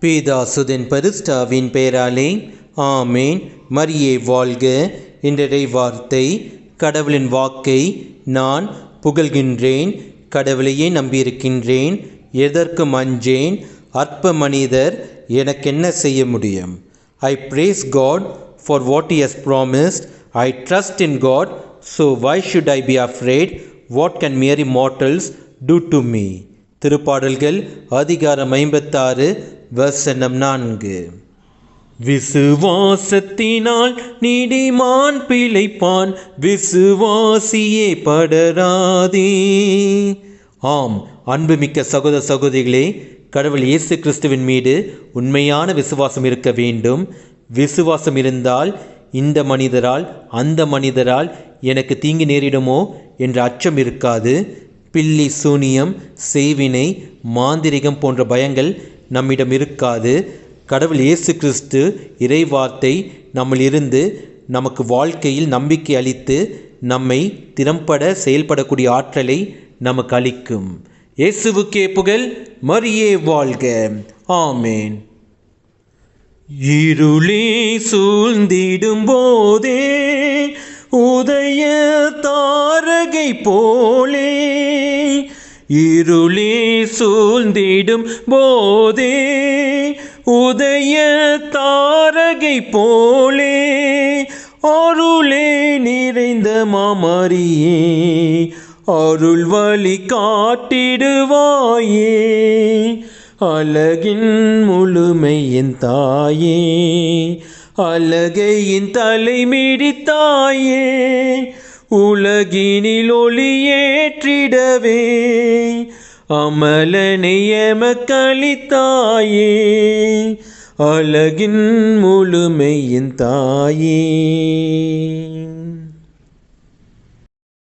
பேதாசுதன் பரிஸ்டாவின் பெயராலே ஆமேன். மரியே வாழ்க. இன்றைய வார்த்தை, கடவுளின் வாக்கை நான் புகழ்கின்றேன், கடவுளையே நம்பியிருக்கின்றேன், எதற்கும் அஞ்சேன், அற்ப மனிதர் எனக்கென்ன செய்ய முடியும்? I praise God for what He has promised. I trust in God, so why should I be afraid? What can mere mortals do to me? திருப்பாடல்கள் அதிகாரம் 56 வசனம் 4. விசுவாசத்தினால் நீதிமான் பிழைப்பான், விசுவாசியே படராதே. ஆம், அன்புமிக்க சகோதர சகோதரிகளே, கடவுள் இயேசு கிறிஸ்துவின் மீது உண்மையான விசுவாசம் இருக்க வேண்டும். விசுவாசம் இருந்தால் இந்த மனிதரால் அந்த மனிதரால் எனக்கு தீங்கு நேரிடுமோ என்ற அச்சம் இருக்காது. பில்லி சூனியம், செய்வினை, மாந்திரிகம் போன்ற பயங்கள் நம்மிடம் இருக்காது. கடவுள் இயேசு கிறிஸ்து இறைவார்த்தை நம்மிலிருந்து நமக்கு வாழ்க்கையில் நம்பிக்கை அளித்து நம்மை திறம்பட செயல்படக்கூடிய ஆற்றலை நமக்கு அளிக்கும். இயேசுவுக்கே புகழ். மரியே வாழ்க. ஆமேன். இருளே சூழ்ந்திடும் போதே உதய தாரகை போலே, இருளே சூழ்ந்திடும் போதே உதய தாரகை போலே, அருளே நிறைந்த மாமரியே அருள் வழி காட்டிடுவாயே, அழகின் முழுமையின் தாயே அழகையின் தலைமிடித்தாயே, உலகினில் ஒளியேற்றிடவே அமலனை எமக்களித்தாயே, அழகின் முழுமையின் தாயே.